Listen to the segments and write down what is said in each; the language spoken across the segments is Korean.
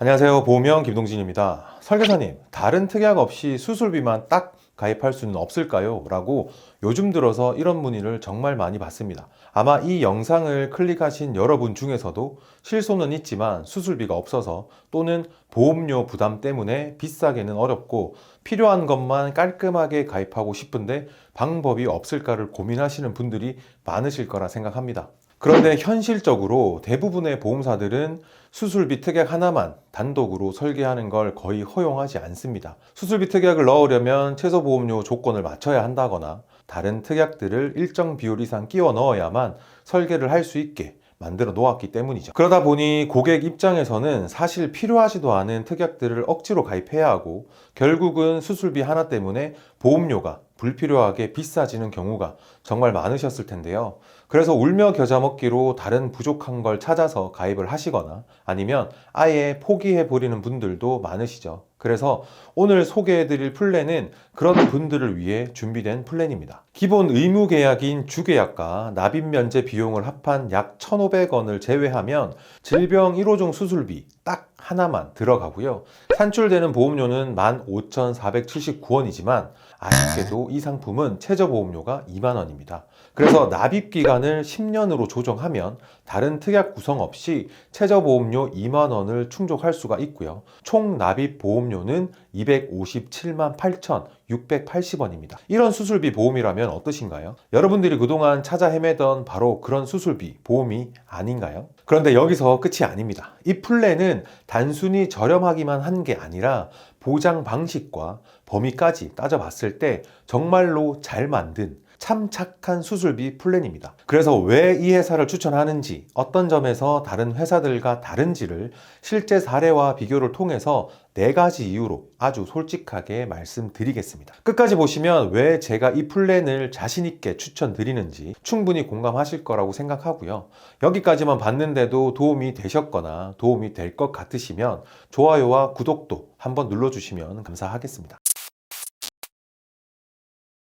안녕하세요. 보험형 김동진입니다. 설계사님, 다른 특약 없이 수술비만 딱 가입할 수는 없을까요? 라고 요즘 들어서 이런 문의를 정말 많이 받습니다. 아마 이 영상을 클릭하신 여러분 중에서도 실손은 있지만 수술비가 없어서 또는 보험료 부담 때문에 비싸게는 어렵고 필요한 것만 깔끔하게 가입하고 싶은데 방법이 없을까를 고민하시는 분들이 많으실 거라 생각합니다. 그런데 현실적으로 대부분의 보험사들은 수술비 특약 하나만 단독으로 설계하는 걸 거의 허용하지 않습니다. 수술비 특약을 넣으려면 최소 보험료 조건을 맞춰야 한다거나 다른 특약들을 일정 비율 이상 끼워 넣어야만 설계를 할 수 있게 만들어 놓았기 때문이죠. 그러다 보니 고객 입장에서는 사실 필요하지도 않은 특약들을 억지로 가입해야 하고 결국은 수술비 하나 때문에 보험료가 불필요하게 비싸지는 경우가 정말 많으셨을 텐데요. 그래서 울며 겨자 먹기로 다른 부족한 걸 찾아서 가입을 하시거나 아니면 아예 포기해 버리는 분들도 많으시죠. 그래서 오늘 소개해-드릴 플랜은 그런 분들을 위해 준비된 플랜입니다. 기본 의무 계약인 주계약과 납입 면제 비용을 합한 약 1,500원을 제외하면 질병 1호종 수술비 딱 하나만 들어가고요. 산출되는 보험료는 15,479원이지만 아쉽게도 이 상품은 최저보험료가 2만 원입니다. 그래서 납입 기간을 10년으로 조정하면 다른 특약 구성 없이 최저보험료 2만 원을 충족할 수가 있고요. 총 납입 보험료는 257만 8,680원입니다. 이런 수술비 보험이라면 어떠신가요? 여러분들이 그동안 찾아 헤매던 바로 그런 수술비 보험이 아닌가요? 그런데 여기서 끝이 아닙니다. 이 플랜은 단순히 저렴하기만 한 게 아니라 보장 방식과 범위까지 따져봤을 때 정말로 잘 만든 참 착한 수술비 플랜입니다. 그래서 왜 이 회사를 추천하는지, 어떤 점에서 다른 회사들과 다른지를 실제 사례와 비교를 통해서 4가지 이유로 아주 솔직하게 말씀드리겠습니다. 끝까지 보시면 왜 제가 이 플랜을 자신있게 추천드리는지 충분히 공감하실 거라고 생각하고요. 여기까지만 봤는데도 도움이 되셨거나 도움이 될 것 같으시면 좋아요와 구독도 한번 눌러주시면 감사하겠습니다.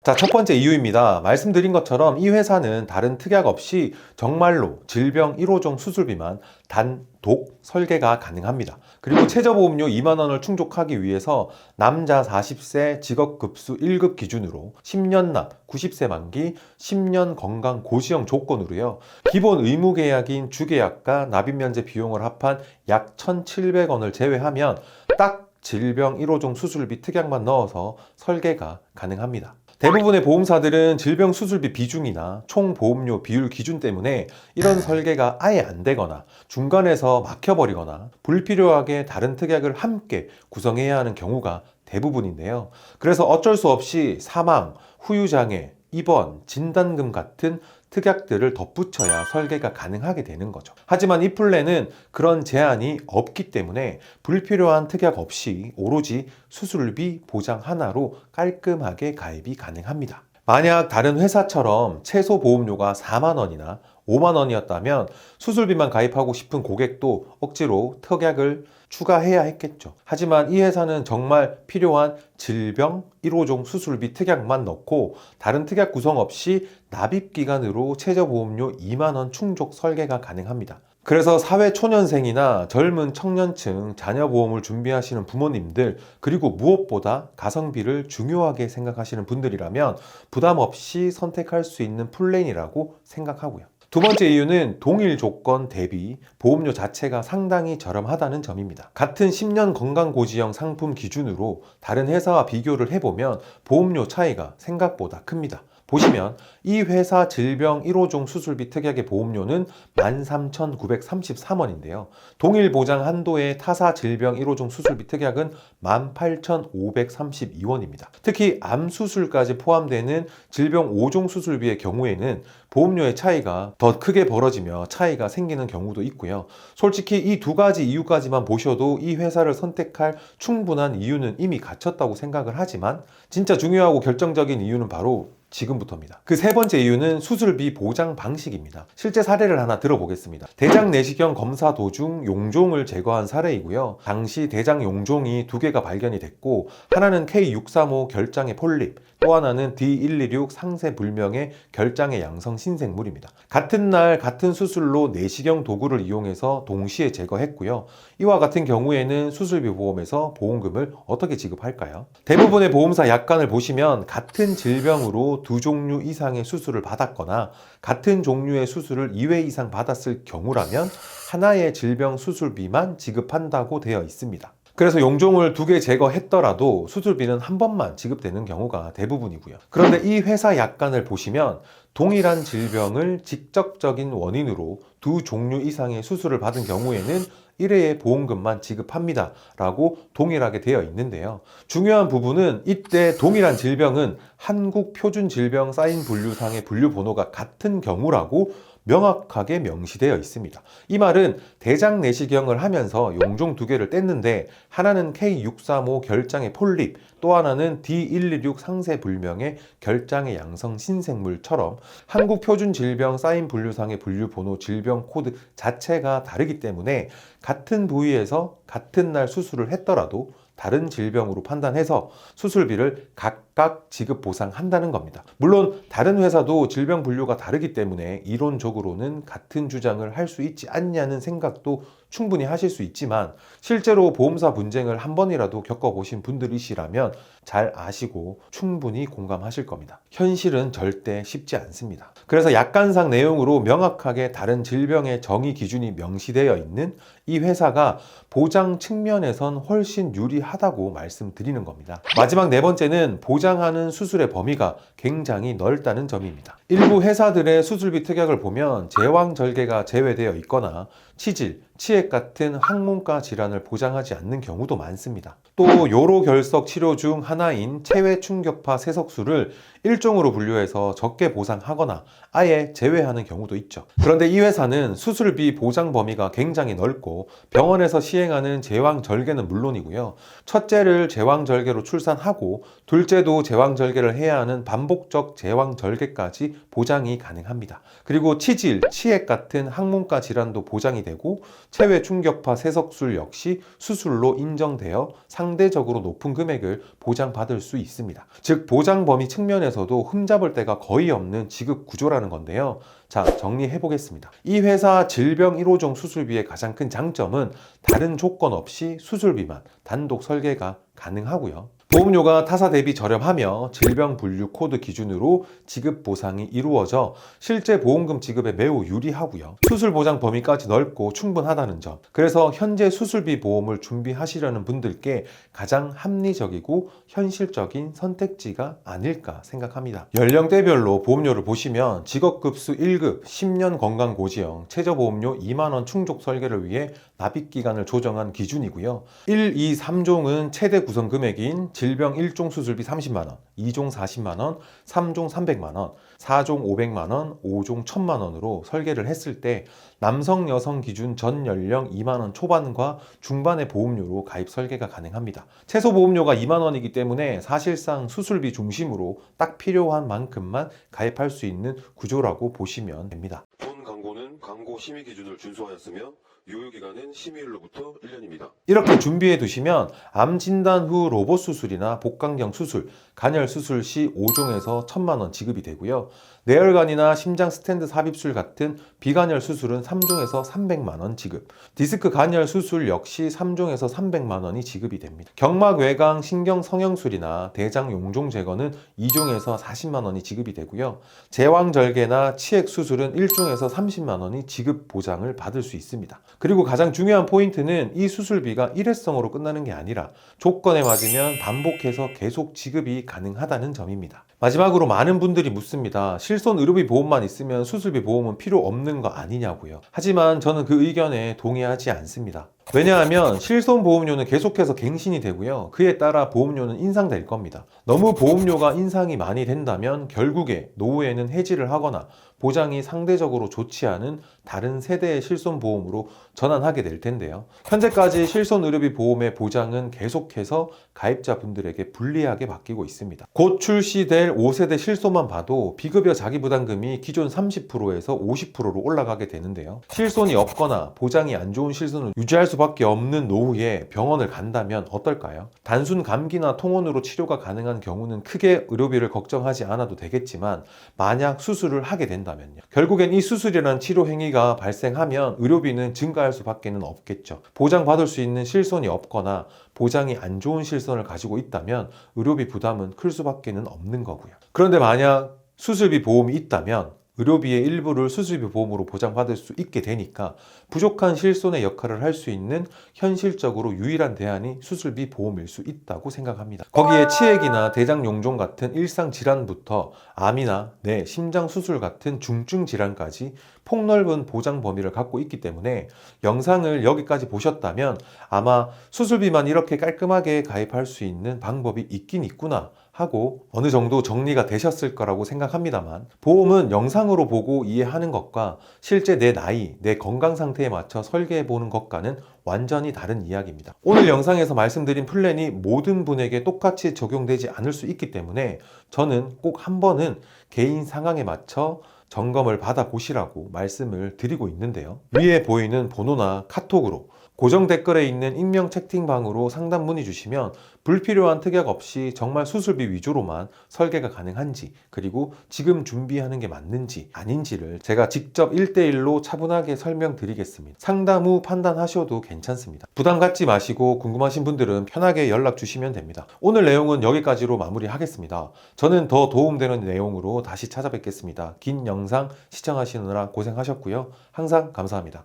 자, 첫 번째 이유입니다. 말씀드린 것처럼 이 회사는 다른 특약 없이 정말로 질병 1호종 수술비만 단독 설계가 가능합니다. 그리고 최저보험료 2만 원을 충족하기 위해서 남자 40세 직업급수 1급 기준으로 10년 납 90세 만기 10년 건강 고시형 조건으로요. 기본 의무 계약인 주계약과 납입 면제 비용을 합한 약 1,700원을 제외하면 딱 질병 1호종 수술비 특약만 넣어서 설계가 가능합니다. 대부분의 보험사들은 질병 수술비 비중이나 총 보험료 비율 기준 때문에 이런 설계가 아예 안 되거나 중간에서 막혀버리거나 불필요하게 다른 특약을 함께 구성해야 하는 경우가 대부분인데요. 그래서 어쩔 수 없이 사망, 후유장애, 입원, 진단금 같은 특약들을 덧붙여야 설계가 가능하게 되는 거죠. 하지만 이 플랜은 그런 제한이 없기 때문에 불필요한 특약 없이 오로지 수술비 보장 하나로 깔끔하게 가입이 가능합니다. 만약 다른 회사처럼 최소 보험료가 4만 원이나 5만 원이었다면 수술비만 가입하고 싶은 고객도 억지로 특약을 추가해야 했겠죠. 하지만 이 회사는 정말 필요한 질병 1호종 수술비 특약만 넣고 다른 특약 구성 없이 납입 기간으로 최저보험료 2만 원 충족 설계가 가능합니다. 그래서 사회 초년생이나 젊은 청년층 자녀보험을 준비하시는 부모님들, 그리고 무엇보다 가성비를 중요하게 생각하시는 분들이라면 부담 없이 선택할 수 있는 플랜이라고 생각하고요. 두 번째 이유는 동일 조건 대비 보험료 자체가 상당히 저렴하다는 점입니다. 같은 10년 건강고지형 상품 기준으로 다른 회사와 비교를 해보면 보험료 차이가 생각보다 큽니다. 보시면 이 회사 질병 1호종 수술비 특약의 보험료는 13,933원인데요. 동일 보장 한도의 타사 질병 1호종 수술비 특약은 18,532원입니다. 특히 암 수술까지 포함되는 질병 5종 수술비의 경우에는 보험료의 차이가 더 크게 벌어지며 차이가 생기는 경우도 있고요. 솔직히 이 2가지 이유까지만 보셔도 이 회사를 선택할 충분한 이유는 이미 갖췄다고 생각을 하지만 진짜 중요하고 결정적인 이유는 바로 지금부터입니다. 그 세 번째 이유는 수술비 보장 방식입니다. 실제 사례를 하나 들어보겠습니다. 대장 내시경 검사 도중 용종을 제거한 사례이고요. 당시 대장 용종이 2개가 발견이 됐고 하나는 K635 결장의 폴립, 또 하나는 D126 상세불명의 결장의 양성 신생물입니다. 같은 날 같은 수술로 내시경 도구를 이용해서 동시에 제거했고요. 이와 같은 경우에는 수술비 보험에서 보험금을 어떻게 지급할까요? 대부분의 보험사 약관을 보시면 같은 질병으로 두 종류 이상의 수술을 받았거나 같은 종류의 수술을 2회 이상 받았을 경우라면 하나의 질병 수술비만 지급한다고 되어 있습니다. 그래서 용종을 2개 제거했더라도 수술비는 한 번만 지급되는 경우가 대부분이고요. 그런데 이 회사 약관을 보시면 동일한 질병을 직접적인 원인으로 두 종류 이상의 수술을 받은 경우에는 1회의 보험금만 지급합니다 라고 동일하게 되어 있는데요. 중요한 부분은 이때 동일한 질병은 한국표준질병 사인 분류상의 분류번호가 같은 경우라고 명확하게 명시되어 있습니다. 이 말은 대장 내시경을 하면서 용종 2개를 뗐는데 하나는 K635 결장의 폴립, 또 하나는 D126 상세불명의 결장의 양성 신생물처럼 한국표준질병 사인 분류상의 분류번호 질병 코드 자체가 다르기 때문에 같은 부위에서 같은 날 수술을 했더라도 다른 질병으로 판단해서 수술비를 각각 지급 보상한다는 겁니다. 물론 다른 회사도 질병 분류가 다르기 때문에 이론적으로는 같은 주장을 할 수 있지 않냐는 생각도 충분히 하실 수 있지만 실제로 보험사 분쟁을 한 번이라도 겪어보신 분들이시라면 잘 아시고 충분히 공감하실 겁니다. 현실은 절대 쉽지 않습니다. 그래서 약관상 내용으로 명확하게 다른 질병의 정의 기준이 명시되어 있는 이 회사가 보장 측면에선 훨씬 유리하다고 말씀드리는 겁니다. 마지막 4번째는 보장하는 수술의 범위가 굉장히 넓다는 점입니다. 일부 회사들의 수술비 특약을 보면 제왕절개가 제외되어 있거나 치질, 치액 같은 항문과 질환을 보장하지 않는 경우도 많습니다. 또 요로결석 치료 중 하나인 체외 충격파 세석술을 일종으로 분류해서 적게 보상하거나 아예 제외하는 경우도 있죠. 그런데 이 회사는 수술비 보장 범위가 굉장히 넓고 병원에서 시행하는 제왕절개는 물론이고요. 첫째를 제왕절개로 출산하고 둘째도 제왕절개를 해야 하는 반복적 제왕절개까지 보장이 가능합니다. 그리고 치질, 치액 같은 항문과 질환도 보장이 되고 체외 충격파 세석술 역시 수술로 인정되어 상대적으로 높은 금액을 보장받을 수 있습니다. 즉 보장 범위 측면에서도 흠잡을 데가 거의 없는 지급 구조라는 건데요. 자, 정리해 보겠습니다. 이 회사 질병 1호종 수술비의 가장 큰 장점은 다른 조건 없이 수술비만 단독 설계가 가능하고요. 보험료가 타사 대비 저렴하며 질병 분류 코드 기준으로 지급 보상이 이루어져 실제 보험금 지급에 매우 유리하고요. 수술 보장 범위까지 넓고 충분하다는 점. 그래서 현재 수술비 보험을 준비하시려는 분들께 가장 합리적이고 현실적인 선택지가 아닐까 생각합니다. 연령대별로 보험료를 보시면 직업급수 1급 10년 건강고지형 최저보험료 2만원 충족 설계를 위해 납입기간을 조정한 기준이고요. 1, 2, 3종은 최대 구성 금액인 질병 1종 수술비 30만원, 2종 40만원, 3종 300만원, 4종 500만원, 5종 1000만원으로 설계를 했을 때 남성, 여성 기준 전 연령 2만원 초반과 중반의 보험료로 가입 설계가 가능합니다. 최소 보험료가 2만원이기 때문에 사실상 수술비 중심으로 딱 필요한 만큼만 가입할 수 있는 구조라고 보시면 됩니다. 본 광고는 광고 심의 기준을 준수하였으며 유효기간은 심의일로부터 1년입니다. 이렇게 준비해 두시면 암 진단 후 로봇 수술이나 복강경 수술, 간혈 수술 시 5종에서 1000만원 지급이 되고요. 뇌혈관이나 심장 스텐트 삽입술 같은 비간혈 수술은 3종에서 300만원 지급, 디스크 간혈 수술 역시 3종에서 300만원이 지급이 됩니다. 경막 외강 신경 성형술이나 대장 용종 제거는 2종에서 40만원이 지급이 되고요. 제왕절개나 치액 수술은 1종에서 30만원이 지급 보장을 받을 수 있습니다. 그리고 가장 중요한 포인트는 이 수술비가 일회성으로 끝나는 게 아니라 조건에 맞으면 반복해서 계속 지급이 가능하다는 점입니다. 마지막으로 많은 분들이 묻습니다. 실손 의료비 보험만 있으면 수술비 보험은 필요 없는 거 아니냐고요. 하지만 저는 그 의견에 동의하지 않습니다. 왜냐하면 실손 보험료는 계속해서 갱신이 되고요. 그에 따라 보험료는 인상될 겁니다. 너무 보험료가 인상이 많이 된다면 결국에 노후에는 해지를 하거나 보장이 상대적으로 좋지 않은 다른 세대의 실손보험으로 전환하게 될 텐데요. 현재까지 실손의료비 보험의 보장은 계속해서 가입자분들에게 불리하게 바뀌고 있습니다. 곧 출시될 5세대 실손만 봐도 비급여 자기부담금이 기존 30%에서 50%로 올라가게 되는데요. 실손이 없거나 보장이 안 좋은 실손을 유지할 수밖에 수밖에 없는 노후에 병원을 간다면 어떨까요? 단순 감기나 통원으로 치료가 가능한 경우는 크게 의료비를 걱정하지 않아도 되겠지만 만약 수술을 하게 된다면요. 결국엔 이 수술이라는 치료 행위가 발생하면 의료비는 증가할 수밖에 없겠죠. 보장받을 수 있는 실손이 없거나 보장이 안 좋은 실손을 가지고 있다면 의료비 부담은 클 수밖에 없는 거고요. 그런데 만약 수술비 보험이 있다면 의료비의 일부를 수술비 보험으로 보장받을 수 있게 되니까 부족한 실손의 역할을 할 수 있는 현실적으로 유일한 대안이 수술비 보험일 수 있다고 생각합니다. 거기에 치액이나 대장 용종 같은 일상 질환부터 암이나 뇌, 심장 수술 같은 중증 질환까지 폭넓은 보장 범위를 갖고 있기 때문에 영상을 여기까지 보셨다면 아마 수술비만 이렇게 깔끔하게 가입할 수 있는 방법이 있긴 있구나 하고 어느 정도 정리가 되셨을 거라고 생각합니다만, 보험은 영상으로 보고 이해하는 것과 실제 내 나이, 내 건강 상태에 맞춰 설계해 보는 것과는 완전히 다른 이야기입니다. 오늘 영상에서 말씀드린 플랜이 모든 분에게 똑같이 적용되지 않을 수 있기 때문에 저는 꼭 한 번은 개인 상황에 맞춰 점검을 받아보시라고 말씀을 드리고 있는데요. 위에 보이는 번호나 카톡으로 고정 댓글에 있는 익명 채팅방으로 상담 문의 주시면 불필요한 특약 없이 정말 수술비 위주로만 설계가 가능한지, 그리고 지금 준비하는 게 맞는지 아닌지를 제가 직접 1대1로 차분하게 설명드리겠습니다. 상담 후 판단하셔도 괜찮습니다. 부담 갖지 마시고 궁금하신 분들은 편하게 연락 주시면 됩니다. 오늘 내용은 여기까지로 마무리하겠습니다. 저는 더 도움되는 내용으로 다시 찾아뵙겠습니다. 긴 영상 시청하시느라 고생하셨고요. 항상 감사합니다.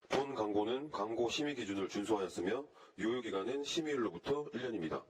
본 광고는 광고 심의 기준을 준수하였으며 유효기간은 심의일로부터 1년입니다.